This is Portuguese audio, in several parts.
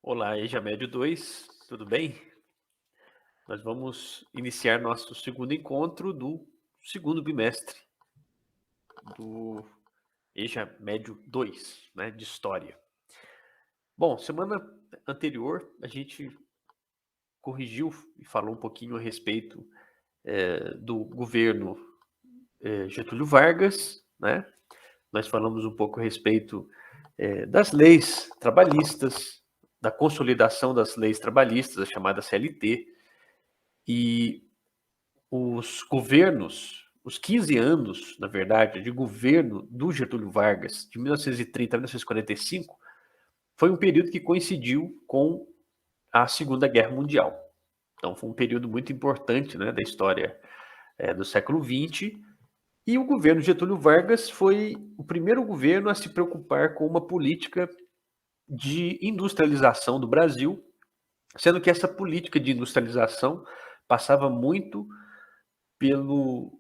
Olá, EJA Médio 2, tudo bem? Nós vamos iniciar nosso segundo encontro do segundo bimestre do EJA Médio 2, né, de História. Bom, semana anterior a gente corrigiu e falou um pouquinho a respeito do governo Getúlio Vargas, né? Nós falamos um pouco a respeito das leis trabalhistas, da consolidação das leis trabalhistas, a chamada CLT, e os governos, os 15 anos, na verdade, de governo do Getúlio Vargas, de 1930 a 1945, foi um período que coincidiu com a Segunda Guerra Mundial. Então, foi um período muito importante, né, da história do século XX. E o governo Getúlio Vargas foi o primeiro governo a se preocupar com uma política de industrialização do Brasil, sendo que essa política de industrialização passava muito pelo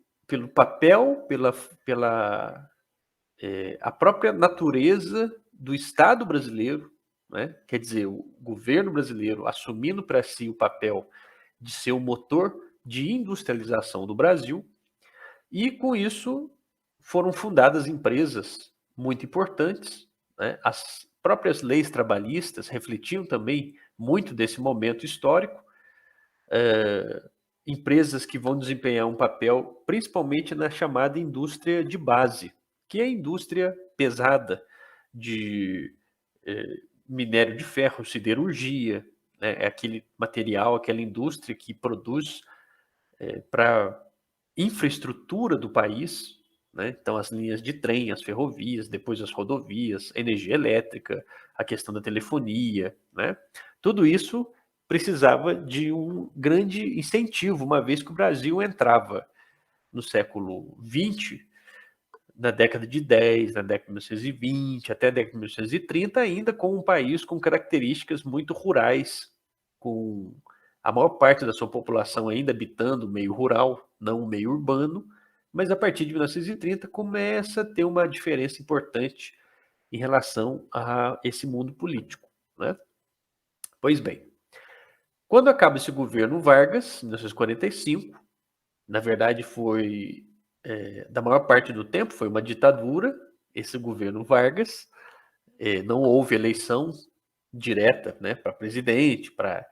papel, pela a própria natureza do Estado brasileiro, né? Quer dizer, o governo brasileiro assumindo para si o papel de ser o motor de industrialização do Brasil, e com isso foram fundadas empresas muito importantes, né? As próprias leis trabalhistas refletiam também muito desse momento histórico, empresas que vão desempenhar um papel principalmente na chamada indústria de base, que é a indústria pesada de minério de ferro, siderurgia, né? É aquele material, aquela indústria que produz para infraestrutura do país, né? Então as linhas de trem, as ferrovias, depois as rodovias, energia elétrica, a questão da telefonia, né? Tudo isso precisava de um grande incentivo, uma vez que o Brasil entrava no século XX, na década de 10, na década de 1920, até a década de 1930, ainda com um país com características muito rurais, com a maior parte da sua população ainda habitando o meio rural, não o meio urbano, mas a partir de 1930 começa a ter uma diferença importante em relação a esse mundo político, né? Pois bem, quando acaba esse governo Vargas, em 1945, na verdade foi, da maior parte do tempo, foi uma ditadura, esse governo Vargas, não houve eleição direta, né, para presidente, para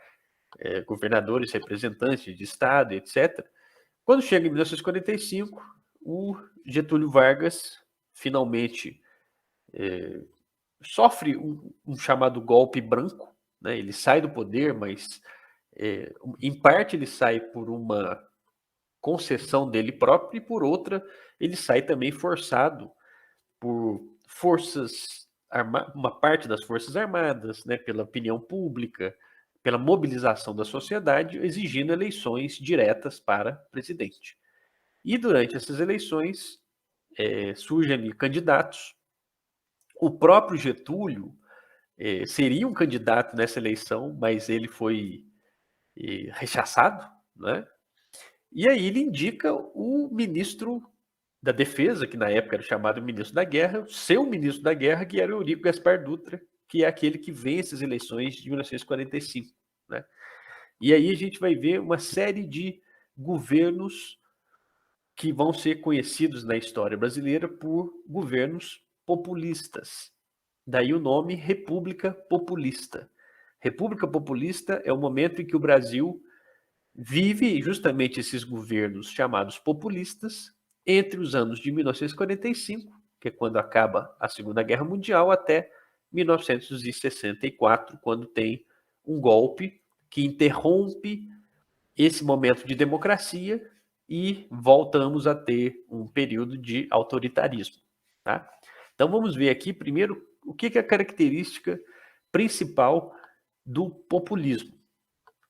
governadores, representantes de estado, etc. Quando chega em 1945, o Getúlio Vargas finalmente sofre um chamado golpe branco, né? Ele sai do poder, mas em parte ele sai por uma concessão dele próprio e por outra ele sai também forçado por uma parte das forças armadas, né, pela opinião pública, pela mobilização da sociedade, exigindo eleições diretas para presidente. E durante essas eleições surgem ali candidatos. O próprio Getúlio seria um candidato nessa eleição, mas ele foi rechaçado, né? E aí ele indica o ministro da Defesa, que na época era chamado ministro da Guerra, o seu ministro da Guerra, que era o Eurico Gaspar Dutra, que é aquele que vence as eleições de 1945, né? E aí a gente vai ver uma série de governos que vão ser conhecidos na história brasileira por governos populistas. Daí o nome República Populista. República Populista é o momento em que o Brasil vive justamente esses governos chamados populistas entre os anos de 1945, que é quando acaba a Segunda Guerra Mundial, até 1964, quando tem um golpe que interrompe esse momento de democracia e voltamos a ter um período de autoritarismo, tá? Então vamos ver aqui primeiro o que é a característica principal do populismo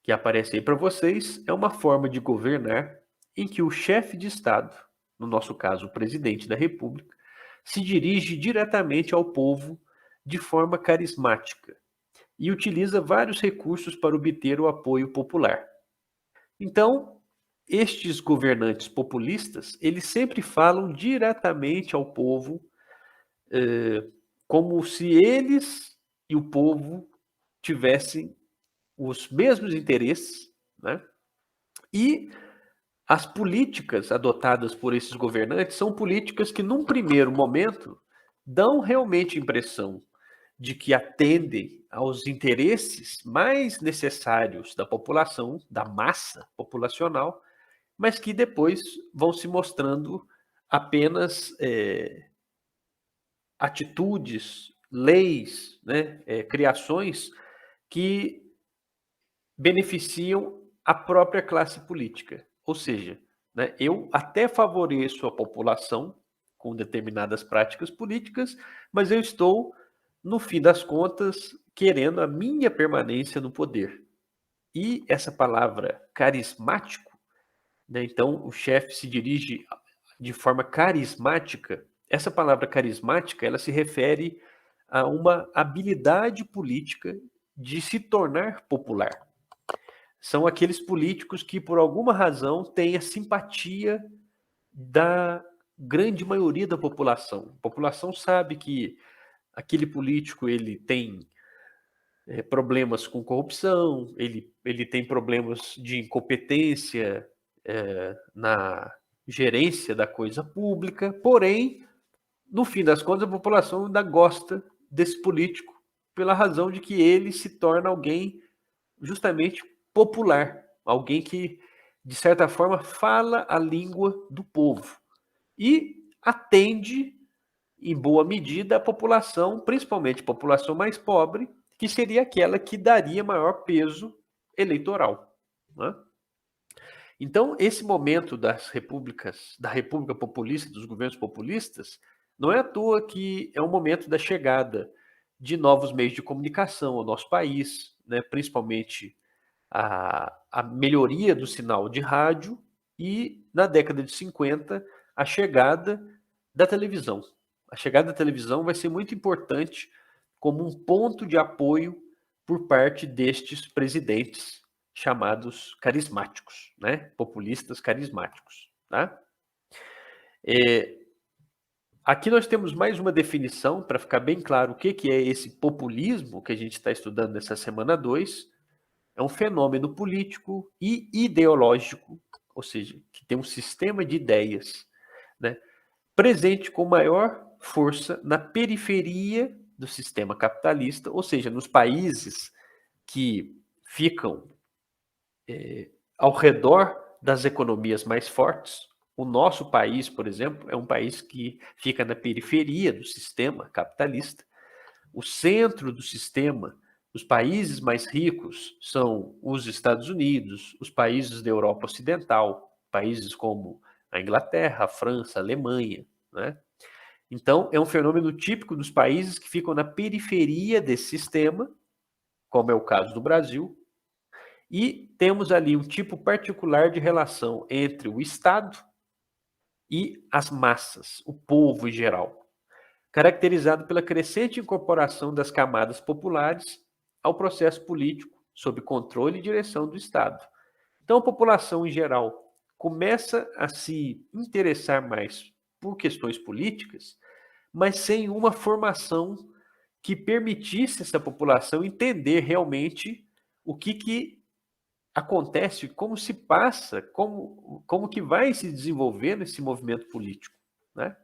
que aparece aí para vocês. É uma forma de governar em que o chefe de Estado, no nosso caso o presidente da República, se dirige diretamente ao povo de forma carismática e utiliza vários recursos para obter o apoio popular. Então, estes governantes populistas, eles sempre falam diretamente ao povo, como se eles e o povo tivessem os mesmos interesses, né? E as políticas adotadas por esses governantes são políticas que, num primeiro momento, dão realmente a impressão de que atendem aos interesses mais necessários da população, da massa populacional, mas que depois vão se mostrando apenas atitudes, leis, né, criações que beneficiam a própria classe política. Ou seja, né, eu até favoreço a população com determinadas práticas políticas, mas eu estou, no fim das contas, querendo a minha permanência no poder. E essa palavra carismático, né, então o chefe se dirige de forma carismática. Essa palavra carismática, ela se refere a uma habilidade política de se tornar popular. São aqueles políticos que, por alguma razão, têm a simpatia da grande maioria da população. A população sabe que aquele político ele tem problemas com corrupção, ele tem problemas de incompetência na gerência da coisa pública, porém, no fim das contas, a população ainda gosta desse político pela razão de que ele se torna alguém justamente popular, alguém que, de certa forma, fala a língua do povo e atende, em boa medida, a população, principalmente a população mais pobre, que seria aquela que daria maior peso eleitoral, né? Então, esse momento das repúblicas, da República Populista, dos governos populistas, não é à toa que é um momento da chegada de novos meios de comunicação ao nosso país, né, principalmente a melhoria do sinal de rádio e, na década de 50, a chegada da televisão. A chegada da televisão vai ser muito importante como um ponto de apoio por parte destes presidentes chamados carismáticos, né? Populistas carismáticos. Tá? Aqui nós temos mais uma definição para ficar bem claro o que é esse populismo que a gente está estudando nessa semana 2. É um fenômeno político e ideológico, ou seja, que tem um sistema de ideias, né, presente com maior força na periferia do sistema capitalista, ou seja, nos países que ficam ao redor das economias mais fortes. O nosso país, por exemplo, é um país que fica na periferia do sistema capitalista. O centro do sistema, os países mais ricos são os Estados Unidos, os países da Europa Ocidental, países como a Inglaterra, a França, a Alemanha, né? Então, é um fenômeno típico dos países que ficam na periferia desse sistema, como é o caso do Brasil, e temos ali um tipo particular de relação entre o Estado e as massas, o povo em geral, caracterizado pela crescente incorporação das camadas populares ao processo político, sob controle e direção do Estado. Então, a população em geral começa a se interessar mais por questões políticas, mas sem uma formação que permitisse essa população entender realmente o que acontece, como se passa, como que vai se desenvolver nesse movimento político, né?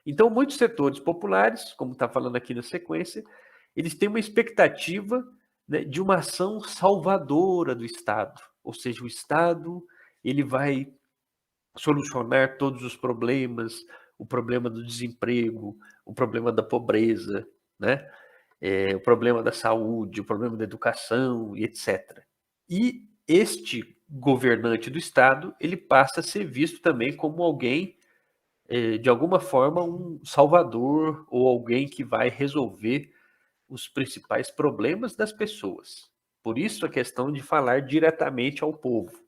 Então, muitos setores populares, como está falando aqui na sequência, eles têm uma expectativa, né, de uma ação salvadora do Estado. Ou seja, o Estado ele vai solucionar todos os problemas, o problema do desemprego, o problema da pobreza, né? O problema da saúde, o problema da educação e etc. E este governante do Estado, ele passa a ser visto também como alguém de alguma forma, um salvador ou alguém que vai resolver os principais problemas das pessoas. Por isso a questão de falar diretamente ao povo.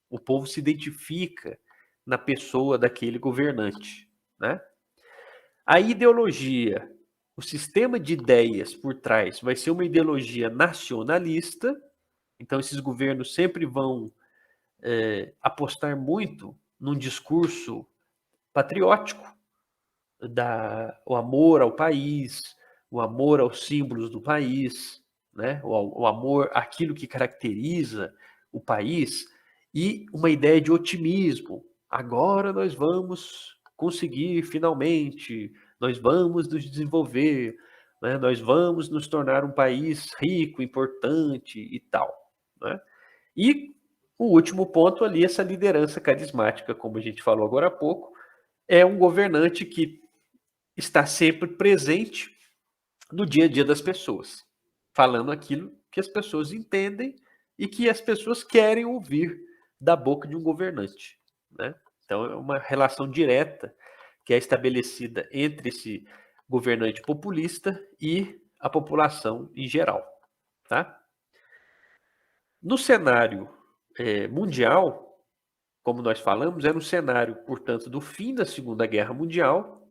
O povo se identifica na pessoa daquele governante, né? A ideologia, o sistema de ideias por trás vai ser uma ideologia nacionalista, então esses governos sempre vão apostar muito num discurso patriótico, o amor ao país, o amor aos símbolos do país, né? O amor àquilo que caracteriza o país e uma ideia de otimismo. Agora nós vamos conseguir finalmente, nós vamos nos desenvolver, né? Nós vamos nos tornar um país rico, importante e tal, né? E o último ponto ali, essa liderança carismática, como a gente falou agora há pouco, é um governante que está sempre presente no dia a dia das pessoas, falando aquilo que as pessoas entendem e que as pessoas querem ouvir da boca de um governante, né? Então é uma relação direta que é estabelecida entre esse governante populista e a população em geral, tá? No cenário mundial, como nós falamos, era um cenário, portanto, do fim da Segunda Guerra Mundial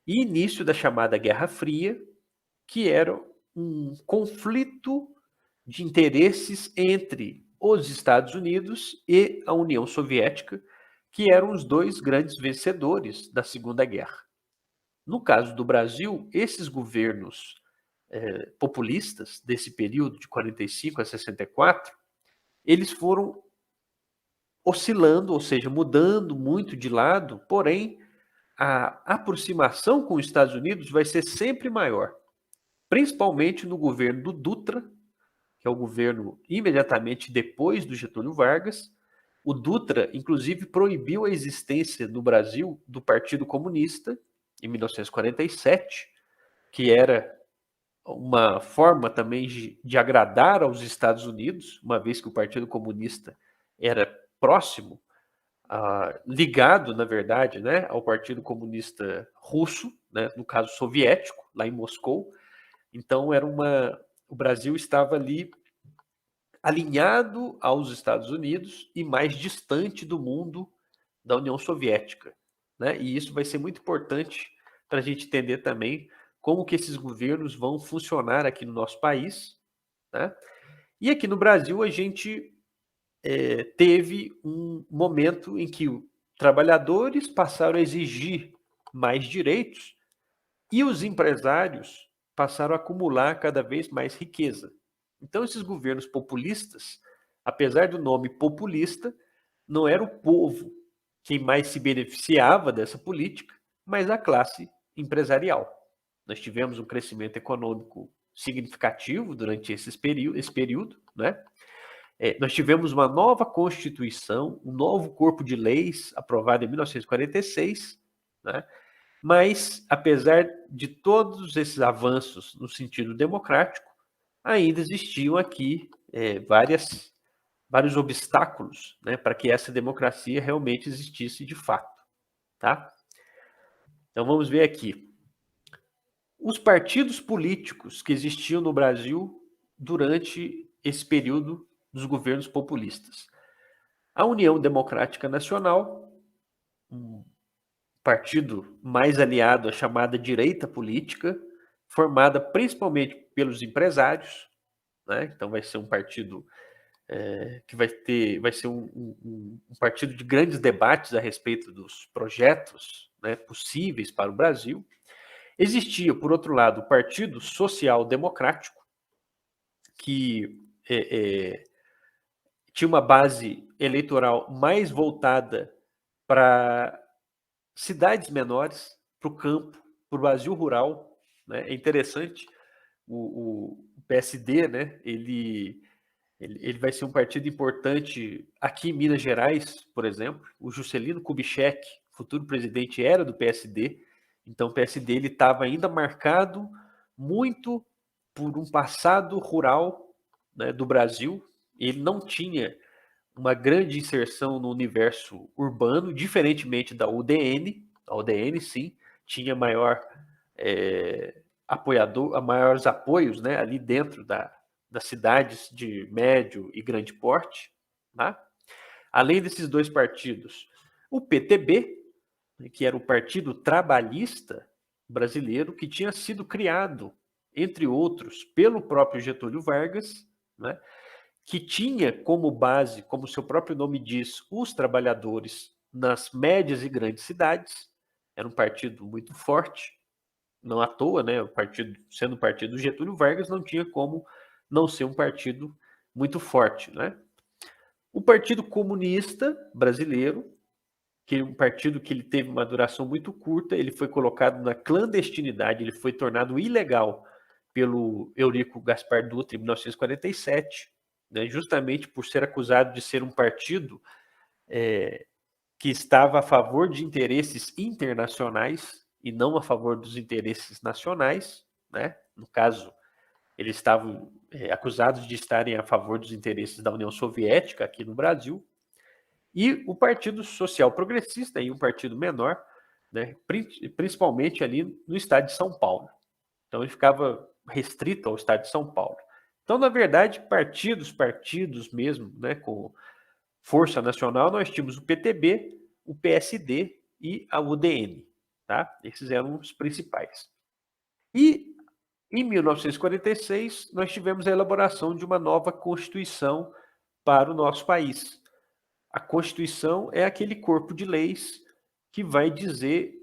e início da chamada Guerra Fria, que era um conflito de interesses entre os Estados Unidos e a União Soviética, que eram os dois grandes vencedores da Segunda Guerra. No caso do Brasil, esses governos populistas desse período de 45 a 64, eles foram oscilando, ou seja, mudando muito de lado, porém a aproximação com os Estados Unidos vai ser sempre maior, principalmente no governo do Dutra, que é o governo imediatamente depois do Getúlio Vargas. O Dutra, inclusive, proibiu a existência no Brasil do Partido Comunista em 1947, que era uma forma também de agradar aos Estados Unidos, uma vez que o Partido Comunista era próximo, ligado, na verdade, né, ao Partido Comunista Russo, né, no caso soviético, lá em Moscou. Então o Brasil estava ali alinhado aos Estados Unidos e mais distante do mundo da União Soviética, né? E isso vai ser muito importante para a gente entender também como que esses governos vão funcionar aqui no nosso país, né? E aqui no Brasil a gente teve um momento em que os trabalhadores passaram a exigir mais direitos e os empresários passaram a acumular cada vez mais riqueza. Então, esses governos populistas, apesar do nome populista, não era o povo quem mais se beneficiava dessa política, mas a classe empresarial. Nós tivemos um crescimento econômico significativo durante esse período, né? Nós tivemos uma nova Constituição, um novo corpo de leis aprovado em 1946, né? Mas, apesar de todos esses avanços no sentido democrático, ainda existiam aqui vários obstáculos, né, para que essa democracia realmente existisse de fato. Tá? Então vamos ver aqui. Os partidos políticos que existiam no Brasil durante esse período dos governos populistas. A União Democrática Nacional, um partido mais aliado à chamada direita política, formada principalmente pelos empresários, né? Então vai ser um partido que vai ser um partido de grandes debates a respeito dos projetos, né, possíveis para o Brasil. Existia, por outro lado, o Partido Social Democrático, que tinha uma base eleitoral mais voltada para cidades menores, para o campo, para o Brasil rural, né? É interessante, o PSD, né? Ele vai ser um partido importante aqui em Minas Gerais, por exemplo. O Juscelino Kubitschek, futuro presidente, era do PSD. Então o PSD ele estava ainda marcado muito por um passado rural, né, do Brasil. Ele não tinha uma grande inserção no universo urbano, diferentemente da UDN. A UDN, sim, tinha maiores apoios, né, ali dentro das cidades de médio e grande porte. Tá? Além desses dois partidos, o PTB, que era o Partido Trabalhista Brasileiro, que tinha sido criado, entre outros, pelo próprio Getúlio Vargas, né, que tinha como base, como seu próprio nome diz, os trabalhadores nas médias e grandes cidades. Era um partido muito forte, não à toa, né? O partido, sendo o partido do Getúlio Vargas, não tinha como não ser um partido muito forte, né? O Partido Comunista Brasileiro, que é um partido que ele teve uma duração muito curta, ele foi colocado na clandestinidade, ele foi tornado ilegal pelo Eurico Gaspar Dutra em 1947, né, justamente por ser acusado de ser um partido que estava a favor de interesses internacionais e não a favor dos interesses nacionais, né? No caso, eles estavam acusados de estarem a favor dos interesses da União Soviética aqui no Brasil. E o Partido Social Progressista, aí um partido menor, né, principalmente ali no estado de São Paulo. Então ele ficava restrito ao estado de São Paulo. Então, na verdade, partidos mesmo, né, com força nacional, nós tínhamos o PTB, o PSD e a UDN. Tá? Esses eram os principais. E em 1946, nós tivemos a elaboração de uma nova Constituição para o nosso país. A Constituição é aquele corpo de leis que vai dizer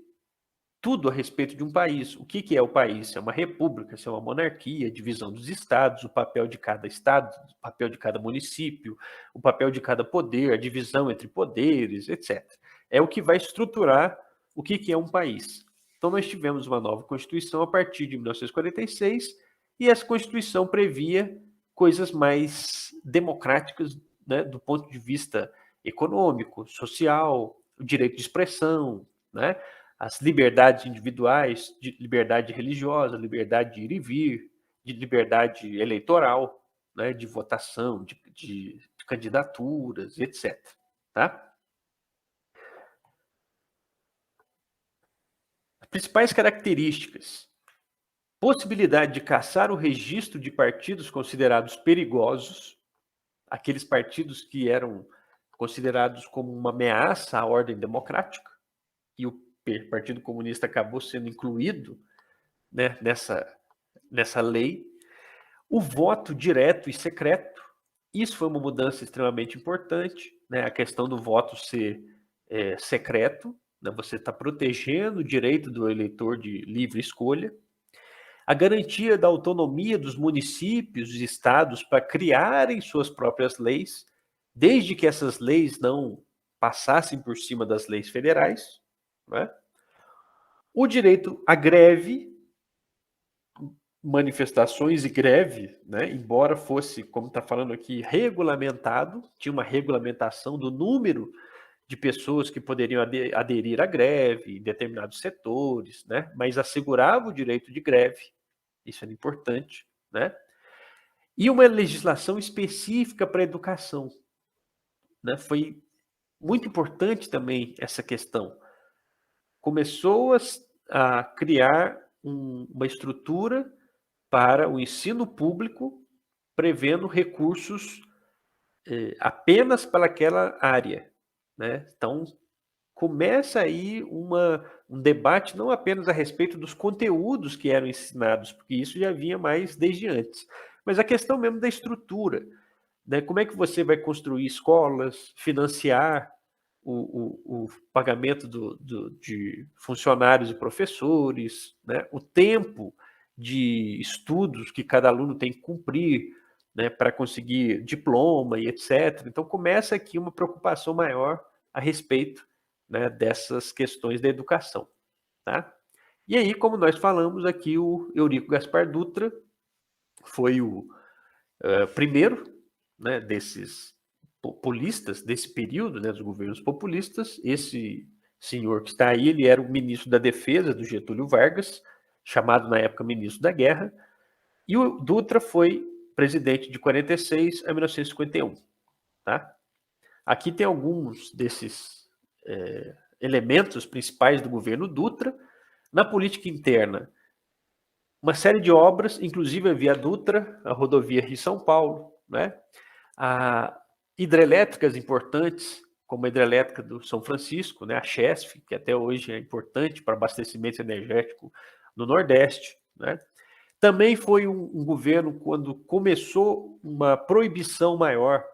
tudo a respeito de um país. O que é o país? Se é uma república, se é uma monarquia, divisão dos estados, o papel de cada estado, o papel de cada município, o papel de cada poder, a divisão entre poderes, etc. É o que vai estruturar o que é um país. Então, nós tivemos uma nova Constituição a partir de 1946 e essa Constituição previa coisas mais democráticas, né, do ponto de vista econômico, social, o direito de expressão, né? As liberdades individuais, de liberdade religiosa, liberdade de ir e vir, de liberdade eleitoral, né, de votação, de candidaturas, etc. Tá? As principais características: possibilidade de caçar o registro de partidos considerados perigosos, aqueles partidos que eram considerados como uma ameaça à ordem democrática, e o Partido Comunista acabou sendo incluído, né, nessa lei. O voto direto e secreto, isso foi uma mudança extremamente importante, né, a questão do voto ser secreto, né, você está protegendo o direito do eleitor de livre escolha. A garantia da autonomia dos municípios e estados para criarem suas próprias leis, desde que essas leis não passassem por cima das leis federais, né? O direito à greve, manifestações e greve, né, embora fosse, como está falando aqui, regulamentado, tinha uma regulamentação do número de pessoas que poderiam aderir à greve em determinados setores, né, mas assegurava o direito de greve, isso era importante, né, e uma legislação específica para a educação, né, foi muito importante também essa questão. Começou a criar uma estrutura para o ensino público, prevendo recursos apenas para aquela área, né? Então, começa aí um debate não apenas a respeito dos conteúdos que eram ensinados, porque isso já vinha mais desde antes, mas a questão mesmo da estrutura, né? Como é que você vai construir escolas, financiar o pagamento de funcionários e professores, né? O tempo de estudos que cada aluno tem que cumprir, né, para conseguir diploma e etc. Então começa aqui uma preocupação maior a respeito, né, dessas questões da educação. Tá? E aí, como nós falamos aqui, o Eurico Gaspar Dutra foi o primeiro, né, desses populistas, desse período, né, dos governos populistas. Esse senhor que está aí, ele era o ministro da Defesa do Getúlio Vargas, chamado na época ministro da Guerra, e o Dutra foi presidente de 46 a 1951. Tá? Aqui tem alguns desses elementos principais do governo Dutra. Na política interna, uma série de obras, inclusive a Via Dutra, a rodovia Rio-São Paulo, né? Hidrelétricas importantes, como a hidrelétrica do São Francisco, né? A Chesf, que até hoje é importante para abastecimento energético no Nordeste, né? Também foi um governo quando começou uma proibição maior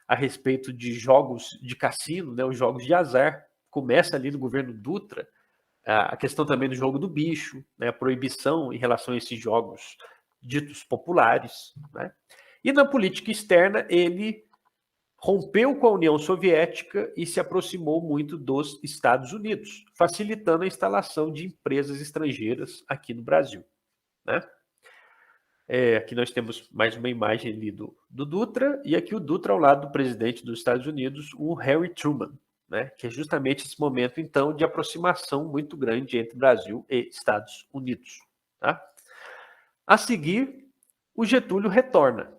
a respeito de jogos de cassino, né? Os jogos de azar. Começa ali no governo Dutra, a questão também do jogo do bicho, né, a proibição em relação a esses jogos ditos populares, né? E na política externa, ele rompeu com a União Soviética e se aproximou muito dos Estados Unidos, facilitando a instalação de empresas estrangeiras aqui no Brasil, né? Aqui nós temos mais uma imagem ali do Dutra, e aqui o Dutra ao lado do presidente dos Estados Unidos, o Harry Truman, né? Que é justamente esse momento, então, de aproximação muito grande entre Brasil e Estados Unidos. Tá? A seguir, o Getúlio retorna.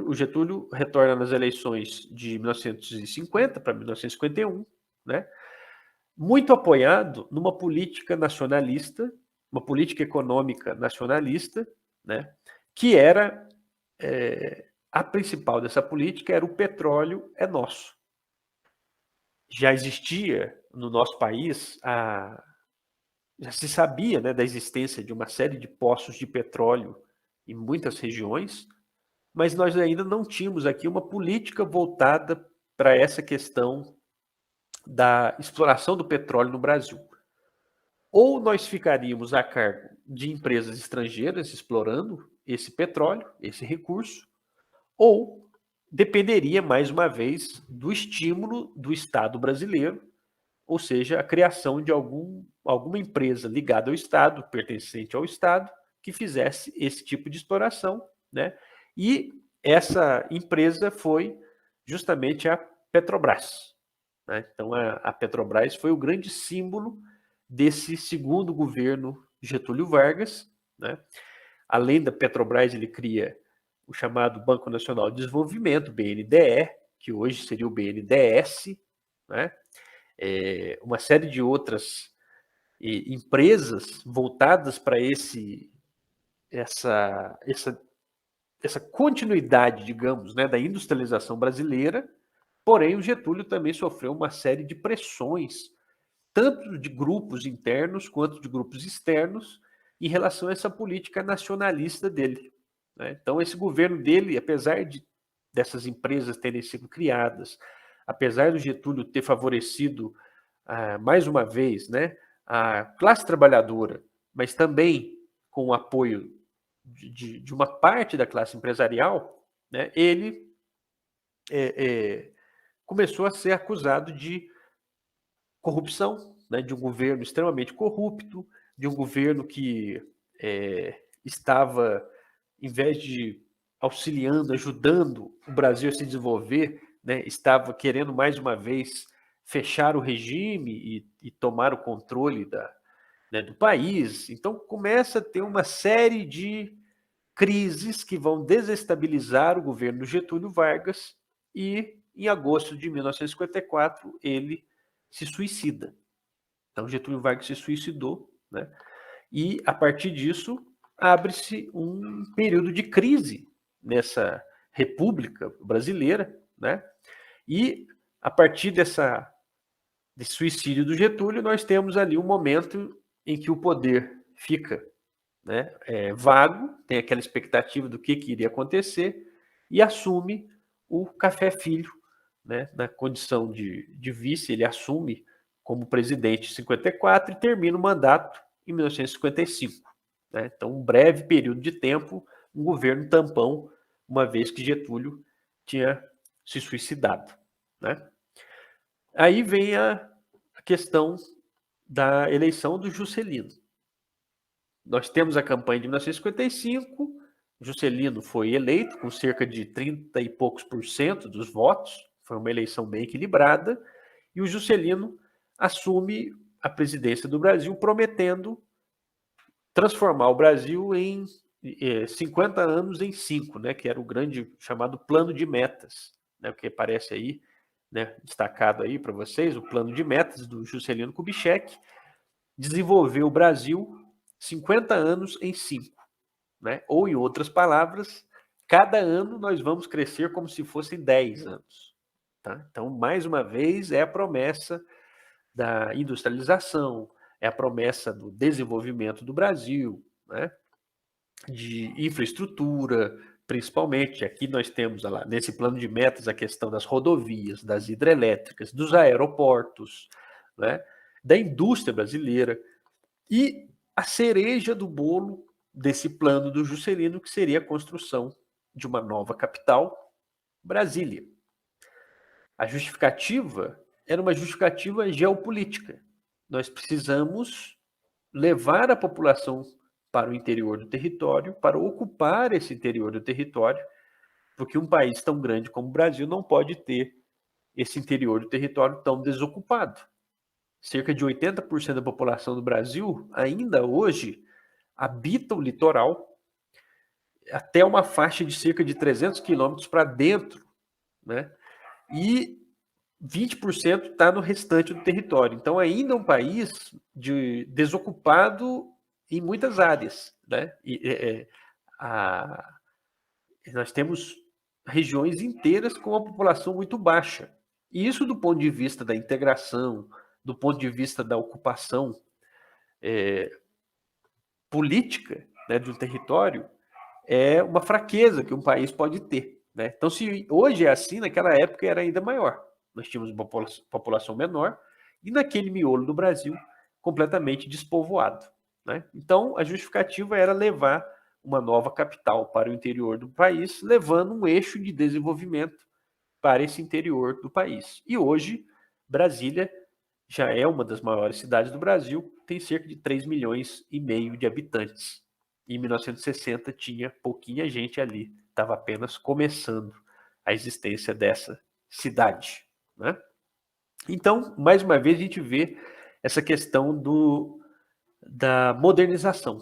O Getúlio retorna nas eleições de 1950 para 1951, né? Muito apoiado numa política nacionalista, uma política econômica nacionalista, né? Que era, a principal dessa política era o petróleo é nosso. Já existia no nosso país, já se sabia, né, da existência de uma série de poços de petróleo em muitas regiões, mas nós ainda não tínhamos aqui uma política voltada para essa questão da exploração do petróleo no Brasil. Ou nós ficaríamos a cargo de empresas estrangeiras explorando esse petróleo, esse recurso, ou dependeria, mais uma vez, do estímulo do Estado brasileiro, ou seja, a criação de alguma empresa ligada ao Estado, pertencente ao Estado, que fizesse esse tipo de exploração, né? E essa empresa foi justamente a Petrobras, né? Então, a Petrobras foi o grande símbolo desse segundo governo Getúlio Vargas, né? Além da Petrobras, ele cria o chamado Banco Nacional de Desenvolvimento, BNDE, que hoje seria o BNDES, né? Uma série de outras empresas voltadas para essa continuidade, digamos, né, da industrialização brasileira. Porém, o Getúlio também sofreu uma série de pressões, tanto de grupos internos quanto de grupos externos, em relação a essa política nacionalista dele, né? Então, esse governo dele, apesar dessas empresas terem sido criadas, apesar do Getúlio ter favorecido, mais uma vez, né, a classe trabalhadora, mas também com o apoio de uma parte da classe empresarial, né, ele começou a ser acusado de corrupção, né, de um governo extremamente corrupto, de um governo que estava, em vez de auxiliando, ajudando o Brasil a se desenvolver, né, estava querendo mais uma vez fechar o regime e tomar o controle né, do país. Então começa a ter uma série de crises que vão desestabilizar o governo Getúlio Vargas e, em agosto de 1954, ele se suicida. Então, Getúlio Vargas se suicidou, né? E, a partir disso, abre-se um período de crise nessa República Brasileira, né? E, a partir desse suicídio do Getúlio, nós temos ali um momento em que o poder fica, né, vago, tem aquela expectativa do que iria acontecer, e assume o Café Filho, né, na condição de vice, ele assume como presidente em 54 e termina o mandato em 1955. Né? Então, um breve período de tempo, um governo tampão, uma vez que Getúlio tinha se suicidado. Né? Aí vem a questão da eleição do Juscelino. Nós temos a campanha de 1955, Juscelino foi eleito com cerca de 30 e poucos por cento dos votos, foi uma eleição bem equilibrada, e o Juscelino assume a presidência do Brasil, prometendo transformar o Brasil em 50 anos em 5, né, que era o grande chamado plano de metas, né, o que aparece aí, né, destacado aí para vocês, o plano de metas do Juscelino Kubitschek, desenvolver o Brasil 50 anos em 5. Né? Ou, em outras palavras, cada ano nós vamos crescer como se fossem 10 anos. Tá? Então, mais uma vez, é a promessa da industrialização, é a promessa do desenvolvimento do Brasil, né? De infraestrutura, principalmente. Aqui nós temos, lá, nesse plano de metas, a questão das rodovias, das hidrelétricas, dos aeroportos, né? Da indústria brasileira. E a cereja do bolo desse plano do Juscelino, que seria a construção de uma nova capital, Brasília. A justificativa era uma justificativa geopolítica. Nós precisamos levar a população para o interior do território, para ocupar esse interior do território, porque um país tão grande como o Brasil não pode ter esse interior do território tão desocupado. Cerca de 80% da população do Brasil ainda hoje habita o litoral até uma faixa de cerca de 300 quilômetros para dentro, né? E 20% está no restante do território. Então, ainda é um país desocupado em muitas áreas, né? Nós temos regiões inteiras com uma população muito baixa. E isso, do ponto de vista da integração, do ponto de vista da ocupação política, né, de um território, é uma fraqueza que um país pode ter, né? Então, se hoje é assim, naquela época era ainda maior. Nós tínhamos uma população menor e naquele miolo do Brasil completamente despovoado, né? Então, a justificativa era levar uma nova capital para o interior do país, levando um eixo de desenvolvimento para esse interior do país. E hoje, Brasília já é uma das maiores cidades do Brasil, tem cerca de 3,5 milhões de habitantes. Em 1960 tinha pouquinha gente ali, estava apenas começando a existência dessa cidade, né? Então, mais uma vez, a gente vê essa questão da modernização,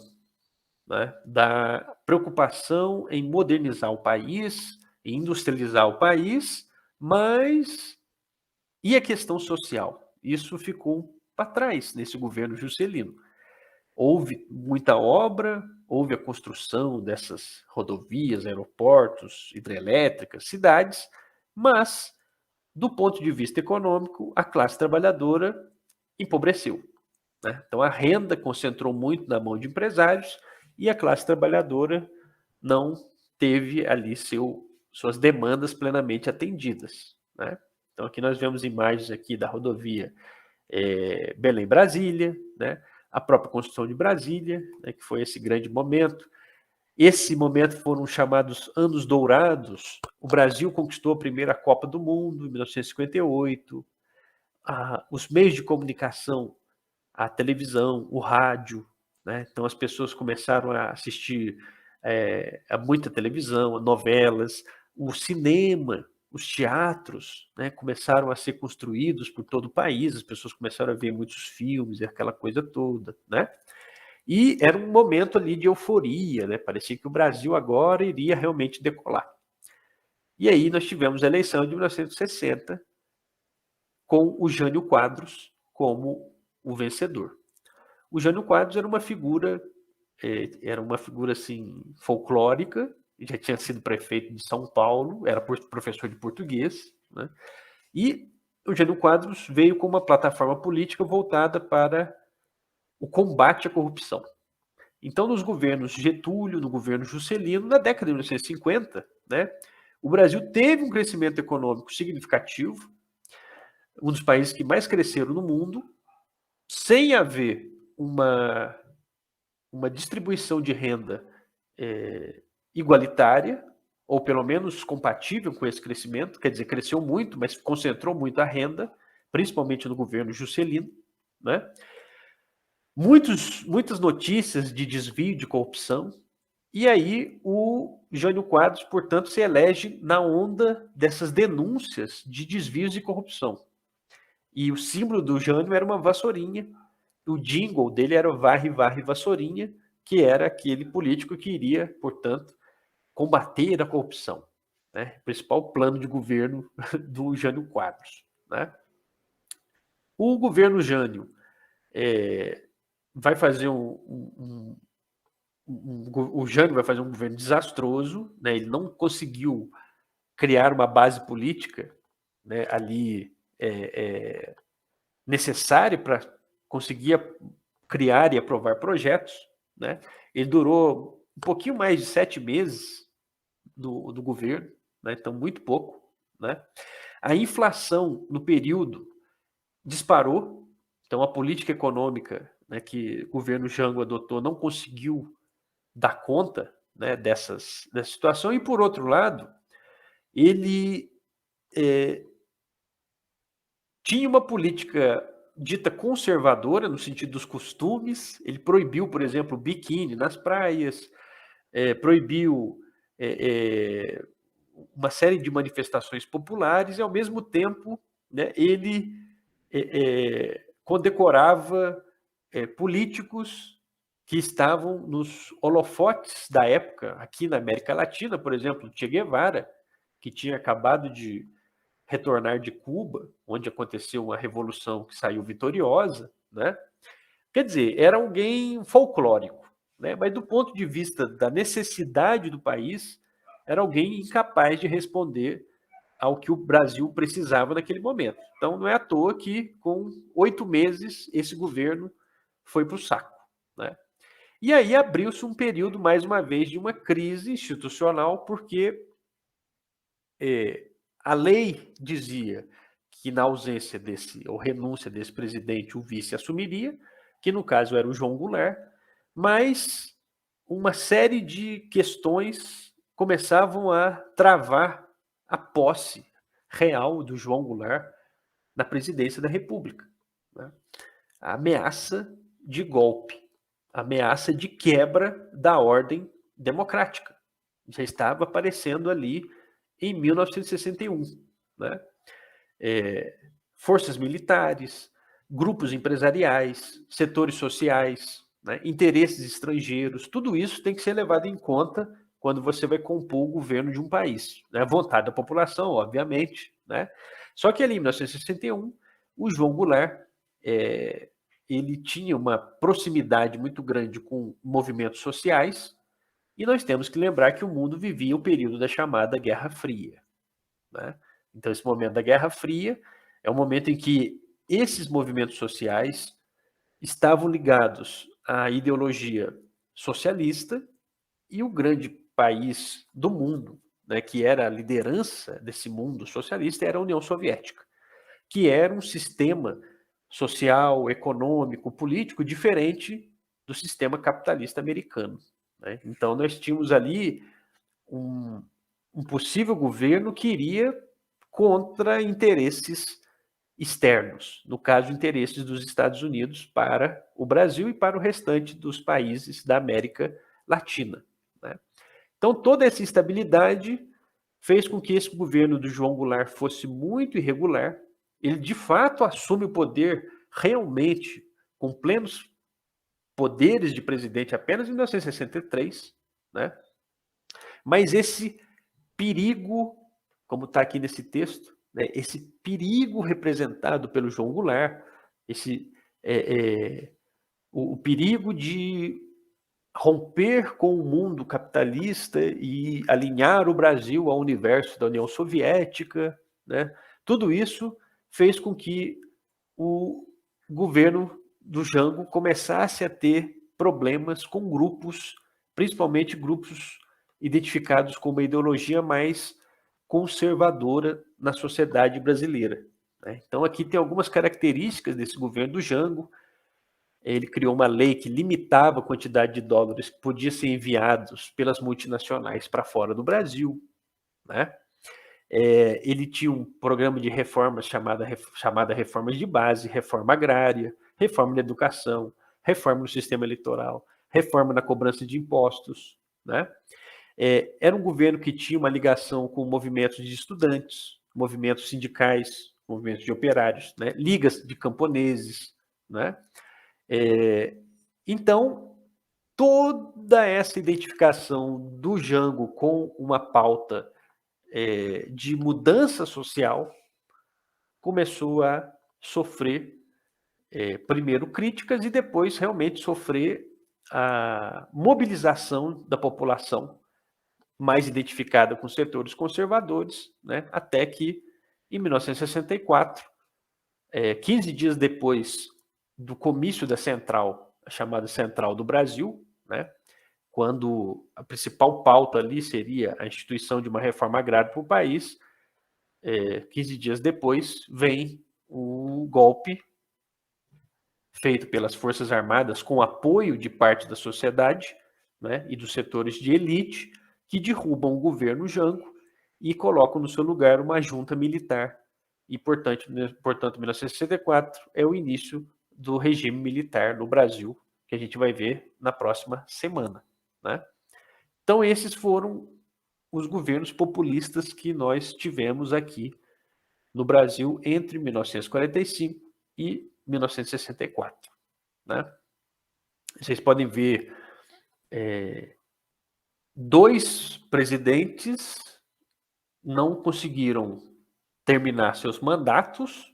né? Da preocupação em modernizar o país, em industrializar o país, mas e a questão social? Isso ficou para trás nesse governo Juscelino. Houve muita obra, houve a construção dessas rodovias, aeroportos, hidrelétricas, cidades, mas, do ponto de vista econômico, a classe trabalhadora empobreceu, né? Então, a renda concentrou muito na mão de empresários e a classe trabalhadora não teve ali suas demandas plenamente atendidas, né? Então, aqui nós vemos imagens aqui da rodovia Belém-Brasília, né? A própria construção de Brasília, né, que foi esse grande momento. Esse momento foram chamados Anos Dourados. O Brasil conquistou a primeira Copa do Mundo, em 1958. Os meios de comunicação, a televisão, o rádio, né? Então as pessoas começaram a assistir a muita televisão, a novelas, o cinema, os teatros, né, começaram a ser construídos por todo o país, as pessoas começaram a ver muitos filmes e aquela coisa toda, né? E era um momento ali de euforia, né? Parecia que o Brasil agora iria realmente decolar. E aí nós tivemos a eleição de 1960 com o Jânio Quadros como o vencedor. O Jânio Quadros era uma figura assim folclórica, já tinha sido prefeito de São Paulo, era professor de português, né? E o Jânio Quadros veio com uma plataforma política voltada para o combate à corrupção. Então, nos governos Getúlio, no governo Juscelino, na década de 1950, né, o Brasil teve um crescimento econômico significativo, um dos países que mais cresceram no mundo, sem haver uma distribuição de renda igualitária, ou pelo menos compatível com esse crescimento, quer dizer, cresceu muito, mas concentrou muito a renda, principalmente no governo Juscelino, né? Muitas notícias de desvio, de corrupção, e aí o Jânio Quadros, portanto, se elege na onda dessas denúncias de desvios de corrupção. E o símbolo do Jânio era uma vassourinha, o jingle dele era o varre, varre, vassourinha, que era aquele político que iria, portanto, combater a corrupção, né? O principal plano de governo do Jânio Quadros, né? O governo Jânio vai fazer o Jânio vai fazer um governo desastroso, né? Ele não conseguiu criar uma base política, né, ali necessária para conseguir criar e aprovar projetos, né? Ele durou um pouquinho mais de 7 meses do governo, né? Então muito pouco, né? A inflação no período disparou, então a política econômica, né, que o governo Jango adotou não conseguiu dar conta né, dessa situação, e, por outro lado, ele tinha uma política dita conservadora, no sentido dos costumes. Ele proibiu, por exemplo, o biquíni nas praias, proibiu uma série de manifestações populares, e, ao mesmo tempo, né, ele condecorava políticos que estavam nos holofotes da época, aqui na América Latina, por exemplo, Che Guevara, que tinha acabado de retornar de Cuba, onde aconteceu uma revolução que saiu vitoriosa, né? Quer dizer, era alguém folclórico, né? Mas, do ponto de vista da necessidade do país, era alguém incapaz de responder ao que o Brasil precisava naquele momento. Então, não é à toa que, com 8 meses, esse governo foi para o saco, né? E aí abriu-se um período, mais uma vez, de uma crise institucional, porque a lei dizia que, na ausência desse, ou renúncia desse presidente, o vice assumiria, que no caso era o João Goulart, mas uma série de questões começavam a travar a posse real do João Goulart na presidência da República, né? A ameaça de golpe, a ameaça de quebra da ordem democrática já estava aparecendo ali em 1961, né? Forças militares, grupos empresariais, setores sociais, né, interesses estrangeiros, tudo isso tem que ser levado em conta quando você vai compor o governo de um país, né? A vontade da população, obviamente, né? Só que ali em 1961, o João Goulart, ele tinha uma proximidade muito grande com movimentos sociais, e nós temos que lembrar que o mundo vivia o período da chamada Guerra Fria, né? Então, esse momento da Guerra Fria é um momento em que esses movimentos sociais estavam ligados à ideologia socialista, e o grande país do mundo, né, que era a liderança desse mundo socialista, era a União Soviética, que era um sistema social, econômico, político diferente do sistema capitalista americano, né? Então, nós tínhamos ali um possível governo que iria contra interesses externos, no caso, interesses dos Estados Unidos para o Brasil e para o restante dos países da América Latina, né? Então, toda essa instabilidade fez com que esse governo do João Goulart fosse muito irregular. Ele, de fato, assume o poder realmente com plenos poderes de presidente apenas em 1963, né? Mas esse perigo, como está aqui nesse texto, né, esse perigo representado pelo João Goulart, o perigo de romper com o mundo capitalista e alinhar o Brasil ao universo da União Soviética, né? Tudo isso fez com que o governo do Jango começasse a ter problemas com grupos, principalmente grupos identificados com uma ideologia mais conservadora na sociedade brasileira, né? Então, aqui tem algumas características desse governo do Jango. Ele criou uma lei que limitava a quantidade de dólares que podia ser enviados pelas multinacionais para fora do Brasil, né? Ele tinha um programa de reformas chamada reformas de base, reforma agrária, reforma na educação, reforma no sistema eleitoral, reforma na cobrança de impostos, né? Era um governo que tinha uma ligação com movimentos de estudantes, movimentos sindicais, movimentos de operários, né? Ligas de camponeses, né? Então, toda essa identificação do Jango com uma pauta de mudança social começou a sofrer, primeiro, críticas, e depois realmente sofrer a mobilização da população mais identificada com setores conservadores, né? Até que, em 1964, 15 dias depois do comício da Central, a chamada Central do Brasil, né, quando a principal pauta ali seria a instituição de uma reforma agrária para o país, 15 dias depois vem o golpe feito pelas Forças Armadas com apoio de parte da sociedade, né, e dos setores de elite que derrubam o governo Jango e colocam no seu lugar uma junta militar. E, portanto, 1964 é o início do regime militar no Brasil, que a gente vai ver na próxima semana, né? Então, esses foram os governos populistas que nós tivemos aqui no Brasil entre 1945 e 1964, né? Vocês podem ver dois presidentes não conseguiram terminar seus mandatos,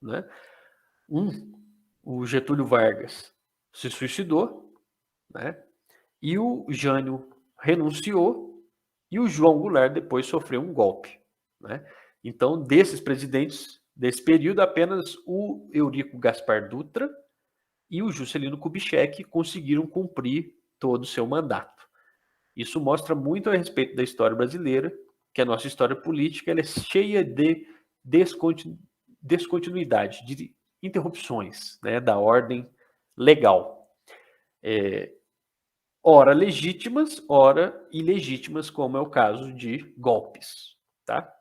né? O Getúlio Vargas se suicidou, né? E o Jânio renunciou e o João Goulart depois sofreu um golpe, né? Então, desses presidentes desse período, apenas o Eurico Gaspar Dutra e o Juscelino Kubitschek conseguiram cumprir todo o seu mandato. Isso mostra muito a respeito da história brasileira, que a nossa história política ela é cheia de descontinuidade, de interrupções, né, da ordem legal. Ora legítimas, ora ilegítimas, como é o caso de golpes, tá?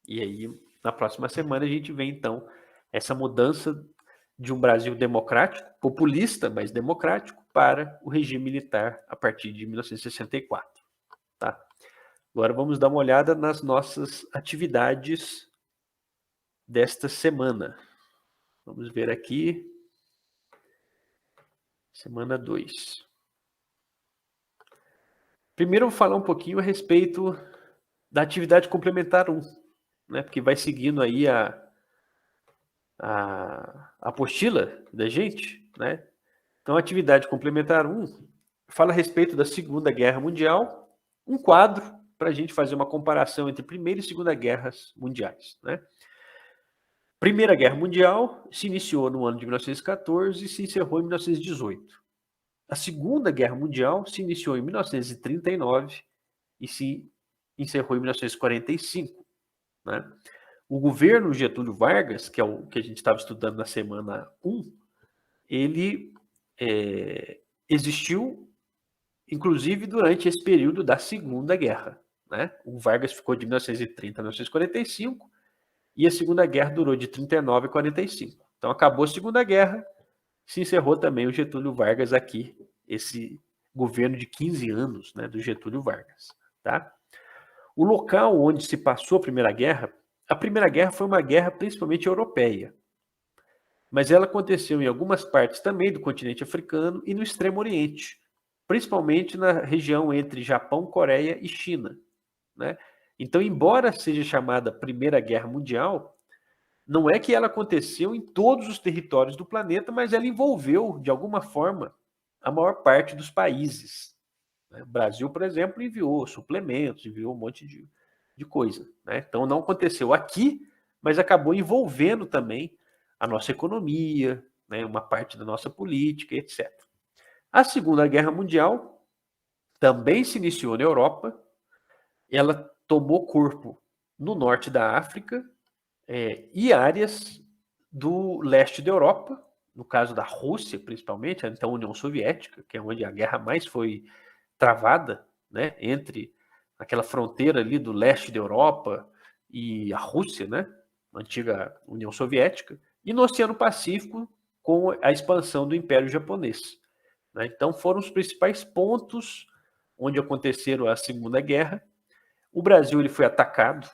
E aí, na próxima semana, a gente vê, então, essa mudança de um Brasil democrático, populista, mas democrático, para o regime militar a partir de 1964, tá? Agora vamos dar uma olhada nas nossas atividades desta semana. Vamos ver aqui, semana 2. Primeiro eu vou falar um pouquinho a respeito da atividade complementar 1, né? Porque vai seguindo aí a apostila da gente, né? Então, a atividade complementar 1 fala a respeito da Segunda Guerra Mundial, um quadro para a gente fazer uma comparação entre Primeira e Segunda Guerras Mundiais, né? Primeira Guerra Mundial se iniciou no ano de 1914 e se encerrou em 1918. A Segunda Guerra Mundial se iniciou em 1939 e se encerrou em 1945, né? O governo Getúlio Vargas, que é o que a gente estava estudando na semana 1, ele existiu, inclusive, durante esse período da Segunda Guerra, né? O Vargas ficou de 1930 a 1945 e a Segunda Guerra durou de 39 a 45. Então, acabou a Segunda Guerra, se encerrou também o Getúlio Vargas aqui, esse governo de 15 anos, né, do Getúlio Vargas, tá? O local onde se passou a Primeira Guerra foi uma guerra principalmente europeia, mas ela aconteceu em algumas partes também do continente africano e no Extremo Oriente, principalmente na região entre Japão, Coreia e China, né? Então, embora seja chamada Primeira Guerra Mundial, não é que ela aconteceu em todos os territórios do planeta, mas ela envolveu, de alguma forma, a maior parte dos países. O Brasil, por exemplo, enviou suplementos, enviou um monte de coisa, né? Então, não aconteceu aqui, mas acabou envolvendo também a nossa economia, né, uma parte da nossa política, etc. A Segunda Guerra Mundial também se iniciou na Europa, ela tomou corpo no norte da África e áreas do leste da Europa, no caso da Rússia, principalmente, então a União Soviética, que é onde a guerra mais foi travada, né, entre aquela fronteira ali do leste da Europa e a Rússia, né, a antiga União Soviética, e no Oceano Pacífico com a expansão do Império Japonês, né? Então foram os principais pontos onde aconteceram a Segunda Guerra. O Brasil ele foi atacado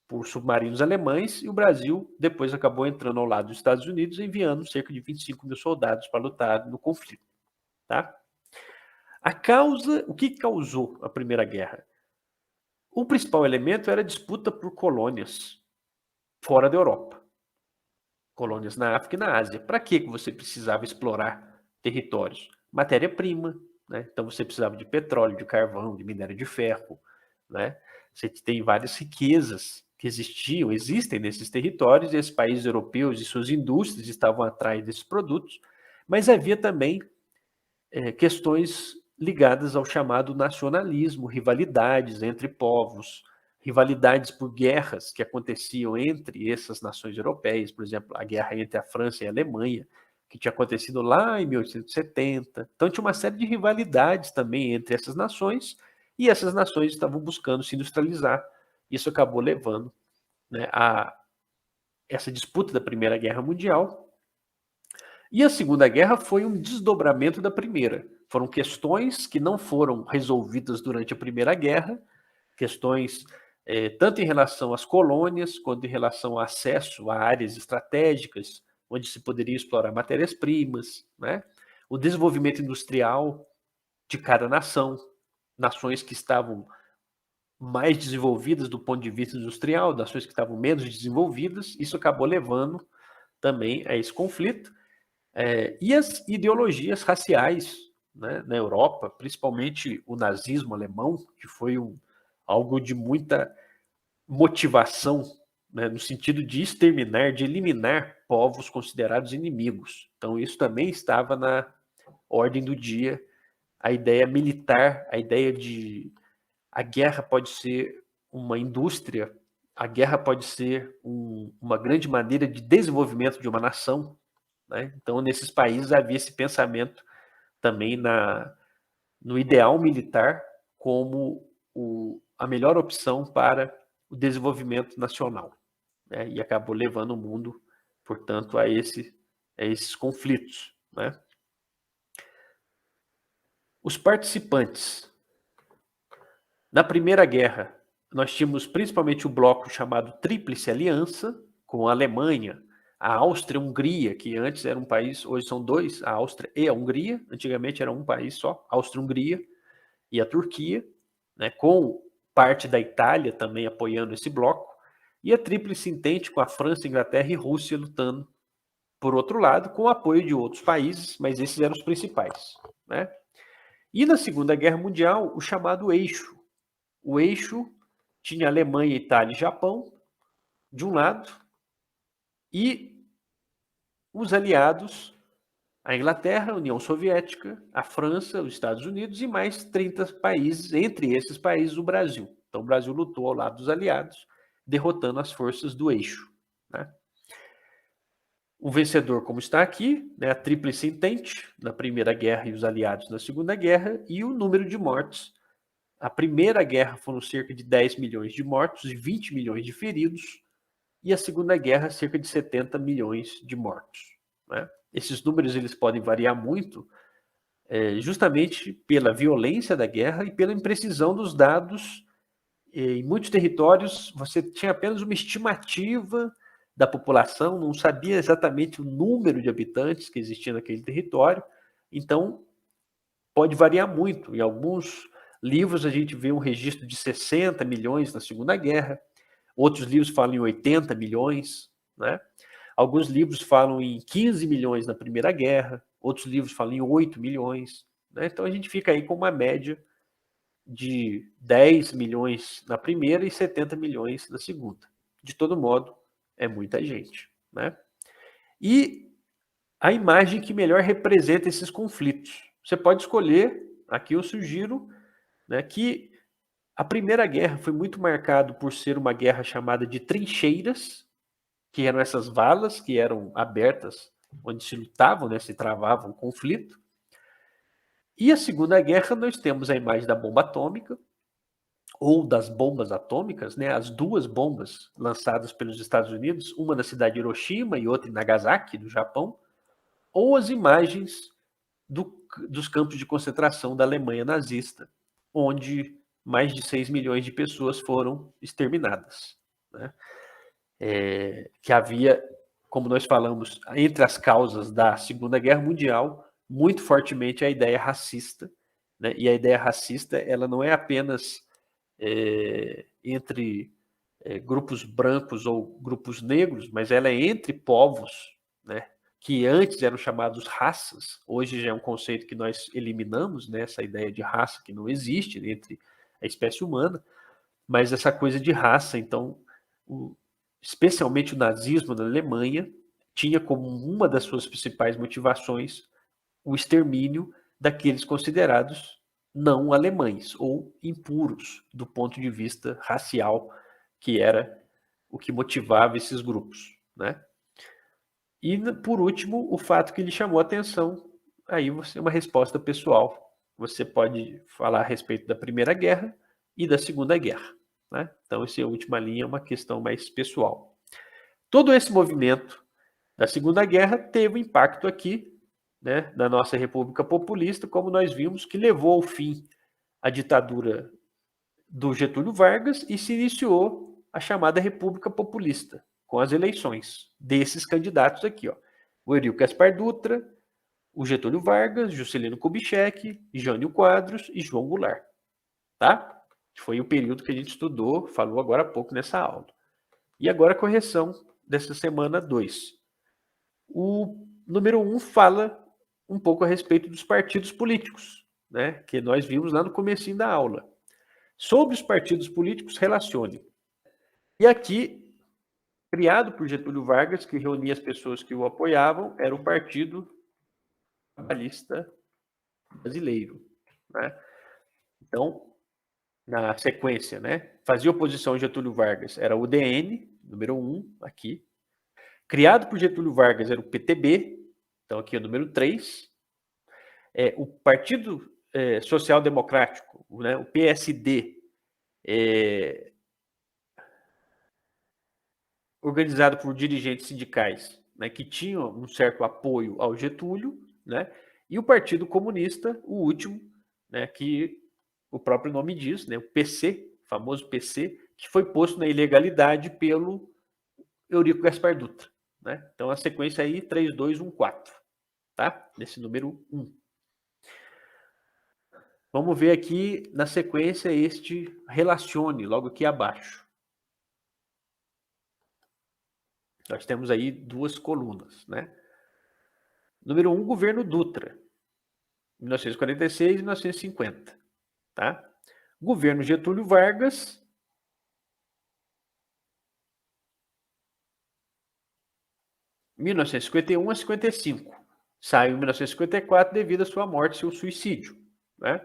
por submarinos alemães e o Brasil depois acabou entrando ao lado dos Estados Unidos, enviando cerca de 25 mil soldados para lutar no conflito, tá? O que causou a Primeira Guerra? O principal elemento era a disputa por colônias fora da Europa. Colônias na África e na Ásia. Para que você precisava explorar territórios? Matéria-prima, né? Então você precisava de petróleo, de carvão, de minério de ferro, né? Você tem várias riquezas que existem nesses territórios, e esses países europeus e suas indústrias estavam atrás desses produtos, mas havia também questões ligadas ao chamado nacionalismo, rivalidades entre povos, rivalidades por guerras que aconteciam entre essas nações europeias, por exemplo, a guerra entre a França e a Alemanha, que tinha acontecido lá em 1870. Então tinha uma série de rivalidades também entre essas nações, e essas nações estavam buscando se industrializar. Isso acabou levando, né, a essa disputa da Primeira Guerra Mundial. E a Segunda Guerra foi um desdobramento da Primeira. Foram questões que não foram resolvidas durante a Primeira Guerra, questões tanto em relação às colônias, quanto em relação ao acesso a áreas estratégicas, onde se poderia explorar matérias-primas, né? O desenvolvimento industrial de cada nação, nações que estavam mais desenvolvidas do ponto de vista industrial, nações que estavam menos desenvolvidas, isso acabou levando também a esse conflito. E as ideologias raciais, né, na Europa, principalmente o nazismo alemão, que foi algo de muita motivação, né, no sentido de exterminar, de eliminar povos considerados inimigos. Então isso também estava na ordem do dia, a ideia militar, a ideia de a guerra pode ser uma indústria, a guerra pode ser uma grande maneira de desenvolvimento de uma nação, né? Então nesses países havia esse pensamento também no ideal militar como a melhor opção para o desenvolvimento nacional, né? E acabou levando o mundo, portanto, a esses conflitos, né? Os participantes. Na Primeira Guerra, nós tínhamos principalmente o bloco chamado Tríplice Aliança, com a Alemanha, a Áustria e a Hungria, que antes era um país, hoje são dois, a Áustria e a Hungria, antigamente era um país só, Áustria e Hungria, e a Turquia, né, com parte da Itália também apoiando esse bloco, e a Tríplice Entente com a França, Inglaterra e Rússia lutando por outro lado, com o apoio de outros países, mas esses eram os principais, né? E na Segunda Guerra Mundial, o chamado eixo. O eixo tinha Alemanha, Itália e Japão, de um lado, e os aliados, a Inglaterra, a União Soviética, a França, os Estados Unidos e mais 30 países, entre esses países o Brasil. Então o Brasil lutou ao lado dos aliados, derrotando as forças do eixo, né? O vencedor, como está aqui, né, a Tríplice Entente, na Primeira Guerra e os aliados na Segunda Guerra, e o número de mortes. A Primeira Guerra foram cerca de 10 milhões de mortos e 20 milhões de feridos, e a Segunda Guerra cerca de 70 milhões de mortos, né? Esses números eles podem variar muito, justamente pela violência da guerra e pela imprecisão dos dados. Em muitos territórios você tinha apenas uma estimativa da população, não sabia exatamente o número de habitantes que existia naquele território, então pode variar muito. Em alguns livros a gente vê um registro de 60 milhões na Segunda Guerra, outros livros falam em 80 milhões, né? Alguns livros falam em 15 milhões na Primeira Guerra, outros livros falam em 8 milhões, né? Então a gente fica aí com uma média de 10 milhões na primeira e 70 milhões na segunda. De todo modo, é muita gente, né? E a imagem que melhor representa esses conflitos. Você pode escolher, aqui eu sugiro, né, que a Primeira Guerra foi muito marcado por ser uma guerra chamada de trincheiras, que eram essas valas que eram abertas, onde se lutavam, né, se travava um conflito. E a Segunda Guerra nós temos a imagem da bomba atômica, ou das bombas atômicas, né, as duas bombas lançadas pelos Estados Unidos, uma na cidade de Hiroshima e outra em Nagasaki, no Japão, ou as imagens dos campos de concentração da Alemanha nazista, onde mais de 6 milhões de pessoas foram exterminadas, né? Que havia, como nós falamos, entre as causas da Segunda Guerra Mundial, muito fortemente a ideia racista, né? E a ideia racista, ela não é apenas entre grupos brancos ou grupos negros, mas ela é entre povos, né, que antes eram chamados raças, hoje já é um conceito que nós eliminamos, né, essa ideia de raça que não existe entre a espécie humana, mas essa coisa de raça, então, especialmente o nazismo na Alemanha, tinha como uma das suas principais motivações o extermínio daqueles considerados não alemães ou impuros do ponto de vista racial, que era o que motivava esses grupos, né? E, por último, o fato que lhe chamou a atenção, aí você uma resposta pessoal. Você pode falar a respeito da Primeira Guerra e da Segunda Guerra, né? Então, essa última linha é uma questão mais pessoal. Todo esse movimento da Segunda Guerra teve um impacto aqui, né, da nossa República Populista, como nós vimos, que levou ao fim a ditadura do Getúlio Vargas e se iniciou a chamada República Populista, com as eleições desses candidatos aqui, ó. O Eurico Gaspar Dutra, o Getúlio Vargas, Juscelino Kubitschek, Jânio Quadros e João Goulart, tá? Foi o período que a gente estudou, falou agora há pouco nessa aula. E agora a correção dessa semana 2. O número 1 fala um pouco a respeito dos partidos políticos, né, que nós vimos lá no comecinho da aula. Sobre os partidos políticos, relacione. E aqui, criado por Getúlio Vargas, que reunia as pessoas que o apoiavam, era o Partido Trabalhista Brasileiro, né? Então, na sequência, né, fazia oposição a Getúlio Vargas, era o UDN, número 1, aqui. Criado por Getúlio Vargas era o PTB, então aqui é o número 3. O Partido Social Democrático, né, o PSD, organizado por dirigentes sindicais, né, que tinham um certo apoio ao Getúlio, né, e o Partido Comunista, o último, né, que o próprio nome diz, né, o PC, o famoso PC, que foi posto na ilegalidade pelo Eurico Gaspar Dutra, né? Então a sequência aí 3, 2, 1, 4, tá? Nesse número 1. Vamos ver aqui na sequência este relacione logo aqui abaixo. Nós temos aí duas colunas, né? Número 1, governo Dutra, 1946 e 1950, tá? Governo Getúlio Vargas, 1951 a 55. Saiu em 1954 devido à sua morte, seu suicídio, né?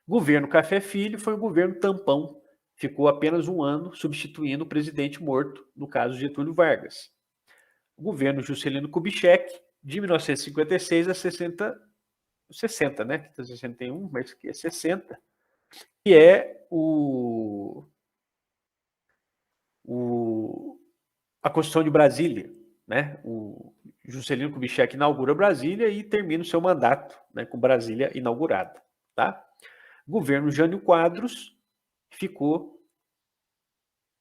Governo Café Filho foi o governo tampão, ficou apenas um ano substituindo o presidente morto, no caso Getúlio Vargas. O governo Juscelino Kubitschek, de 1956 a 60, né? 61, mas que é 60, que é a Constituição de Brasília, né? O Juscelino Kubitschek inaugura Brasília e termina o seu mandato, né, com Brasília inaugurada, tá? Governo Jânio Quadros ficou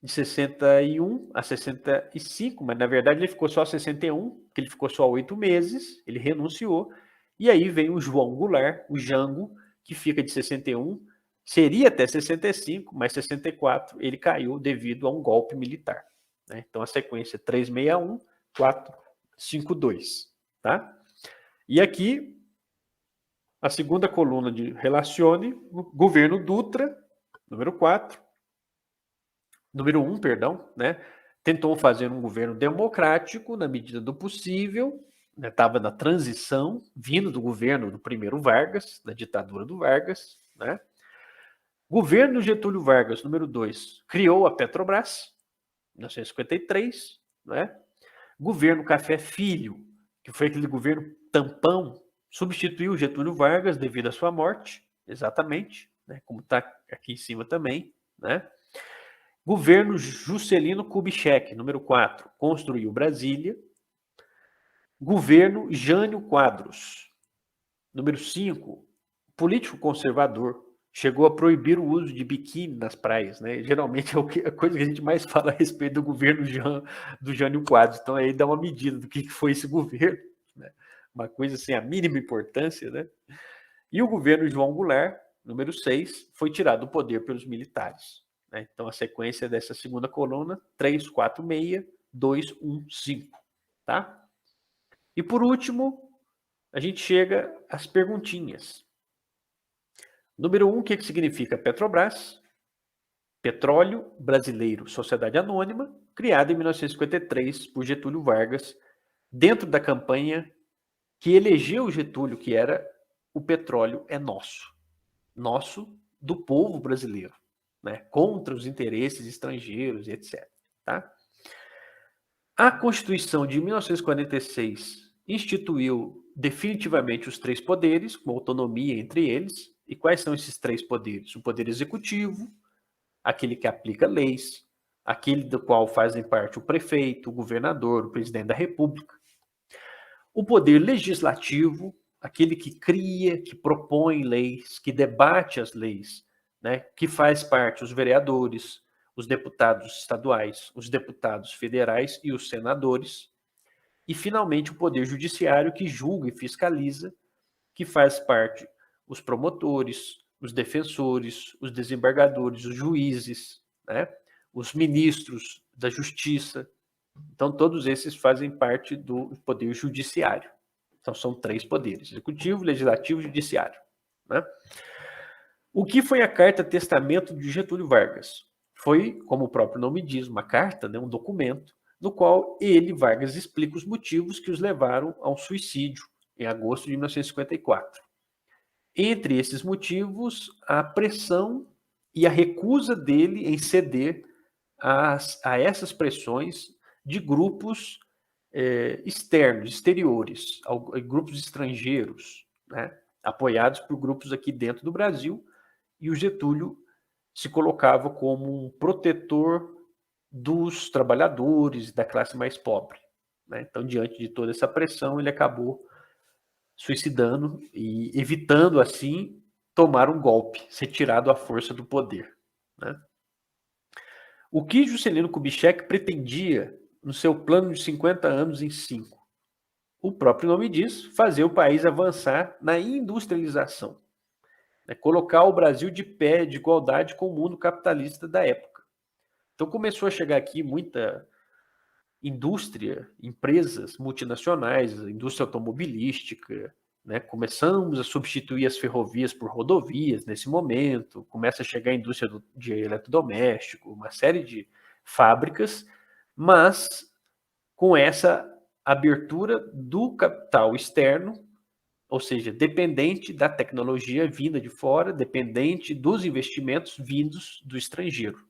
de 61 a 65, mas na verdade ele ficou só 61, porque ele ficou só 8 meses, ele renunciou, e aí vem o João Goulart, o Jango, que fica de 61, seria até 65, mas 64 ele caiu devido a um golpe militar, né? Então a sequência 361, 452, tá? E aqui a segunda coluna de relacione, o governo Dutra, número 4, número 1, perdão, né? Tentou fazer um governo democrático na medida do possível, estava na transição, vindo do governo do primeiro Vargas, da ditadura do Vargas, né? Governo Getúlio Vargas, número 2, criou a Petrobras, 1953, né? Governo Café Filho, que foi aquele governo tampão, substituiu Getúlio Vargas devido à sua morte, exatamente, né? Como está aqui em cima também, né? Governo Juscelino Kubitschek, número 4, construiu Brasília. Governo Jânio Quadros, número 5, político conservador, chegou a proibir o uso de biquíni nas praias, né? Geralmente é a coisa que a gente mais fala a respeito do governo do Jânio Quadros. Então aí dá uma medida do que foi esse governo, né? Uma coisa sem a mínima importância, né? E o governo João Goulart, número 6, foi tirado do poder pelos militares, né? Então a sequência dessa segunda coluna, 3, 4, 6, 2, 1, 5, tá? E por último, a gente chega às perguntinhas. Número 1, o que significa Petrobras? Petróleo Brasileiro, Sociedade Anônima, criada em 1953 por Getúlio Vargas, dentro da campanha que elegeu Getúlio, que era o petróleo é nosso. Nosso do povo brasileiro, né? Contra os interesses estrangeiros, etc. Tá? A Constituição de 1946 instituiu definitivamente os três poderes, com autonomia entre eles. E quais são esses três poderes? O poder executivo, aquele que aplica leis, aquele do qual fazem parte o prefeito, o governador, o presidente da República. O poder legislativo, aquele que cria, que propõe leis, que debate as leis, né, que faz parte os vereadores, os deputados estaduais, os deputados federais e os senadores. E, finalmente, o poder judiciário, que julga e fiscaliza, que faz parte os promotores, os defensores, os desembargadores, os juízes, né, os ministros da justiça. Então, todos esses fazem parte do poder judiciário. Então, são três poderes: executivo, legislativo e judiciário. Né? O que foi a Carta Testamento de Getúlio Vargas? Foi, como o próprio nome diz, uma carta, né, um documento, no qual ele, Vargas, explica os motivos que os levaram ao suicídio em agosto de 1954. Entre esses motivos, a pressão e a recusa dele em ceder a essas pressões de grupos externos, exteriores, grupos estrangeiros, né, apoiados por grupos aqui dentro do Brasil, e o Getúlio se colocava como um protetor dos trabalhadores, da classe mais pobre. Né? Então, diante de toda essa pressão, ele acabou suicidando e evitando, assim, tomar um golpe, ser tirado à força do poder. Né? O que Juscelino Kubitschek pretendia no seu plano de 50 anos em 5? O próprio nome diz, fazer o país avançar na industrialização, né? Colocar o Brasil de pé, de igualdade com o mundo capitalista da época. Então começou a chegar aqui muita indústria, empresas multinacionais, indústria automobilística, né? Começamos a substituir as ferrovias por rodovias nesse momento, começa a chegar a indústria de eletrodoméstico, uma série de fábricas, mas com essa abertura do capital externo, ou seja, dependente da tecnologia vinda de fora, dependente dos investimentos vindos do estrangeiro.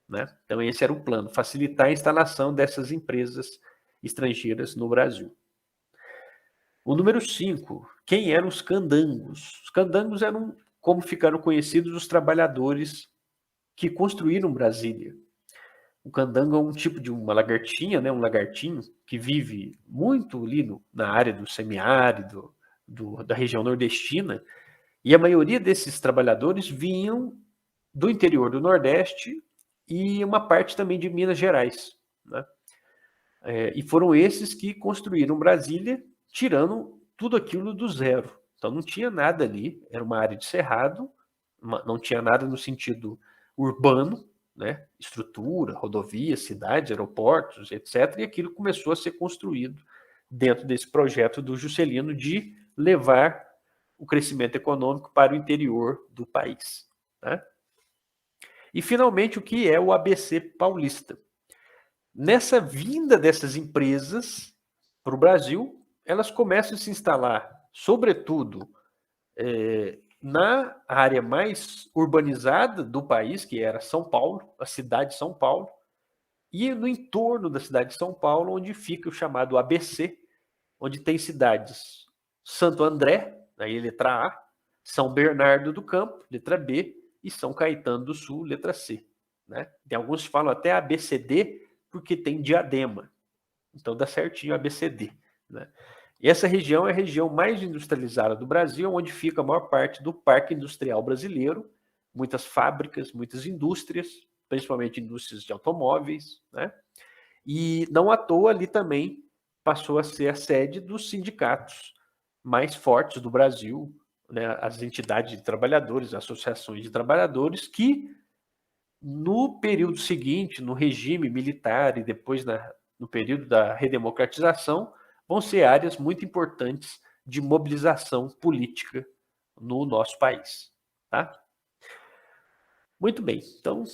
Né? Então, esse era o plano, facilitar a instalação dessas empresas estrangeiras no Brasil. O número 5, quem eram os candangos? Os candangos eram, como ficaram conhecidos, os trabalhadores que construíram Brasília. O candango é um tipo de uma lagartinha, né, um lagartinho, que vive muito ali na área do semiárido, da região nordestina, e a maioria desses trabalhadores vinham do interior do Nordeste e uma parte também de Minas Gerais. Né? E foram esses que construíram Brasília, tirando tudo aquilo do zero. Então não tinha nada ali, era uma área de cerrado, não tinha nada no sentido urbano, né? Estrutura, rodovias, cidades, aeroportos, etc. E aquilo começou a ser construído dentro desse projeto do Juscelino de levar o crescimento econômico para o interior do país. Né? E, finalmente, o que é o ABC paulista? Nessa vinda dessas empresas para o Brasil, elas começam a se instalar, sobretudo, na área mais urbanizada do país, que era São Paulo, a cidade de São Paulo, e no entorno da cidade de São Paulo, onde fica o chamado ABC, onde tem cidades Santo André, aí letra A, São Bernardo do Campo, letra B, e São Caetano do Sul, letra C. Né? Tem alguns que falam até ABCD, porque tem diadema. Então dá certinho ABCD. Né? E essa região é a região mais industrializada do Brasil, onde fica a maior parte do parque industrial brasileiro, muitas fábricas, muitas indústrias, principalmente indústrias de automóveis, né? E não à toa ali também passou a ser a sede dos sindicatos mais fortes do Brasil, né? As entidades de trabalhadores, associações de trabalhadores que no período seguinte, no regime militar e depois no período da redemocratização, vão ser áreas muito importantes de mobilização política no nosso país. Tá? Muito bem, então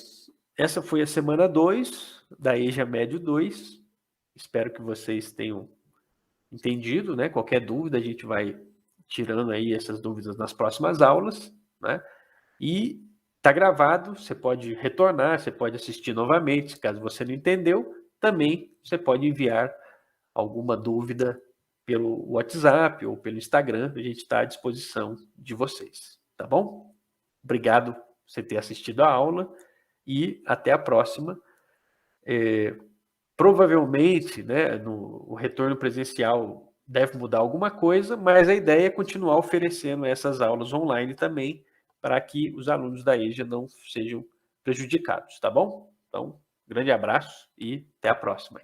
essa foi a semana 2 da EJA Médio 2. Espero que vocês tenham entendido, né? Qualquer dúvida a gente vai tirando aí essas dúvidas nas próximas aulas, né? E está gravado, você pode retornar, você pode assistir novamente, caso você não entendeu, também você pode enviar alguma dúvida pelo WhatsApp ou pelo Instagram, a gente está à disposição de vocês, tá bom? Obrigado por você ter assistido a aula e até a próxima. Provavelmente, né, o retorno presencial deve mudar alguma coisa, mas a ideia é continuar oferecendo essas aulas online também, para que os alunos da EJA não sejam prejudicados, tá bom? Então, grande abraço e até a próxima.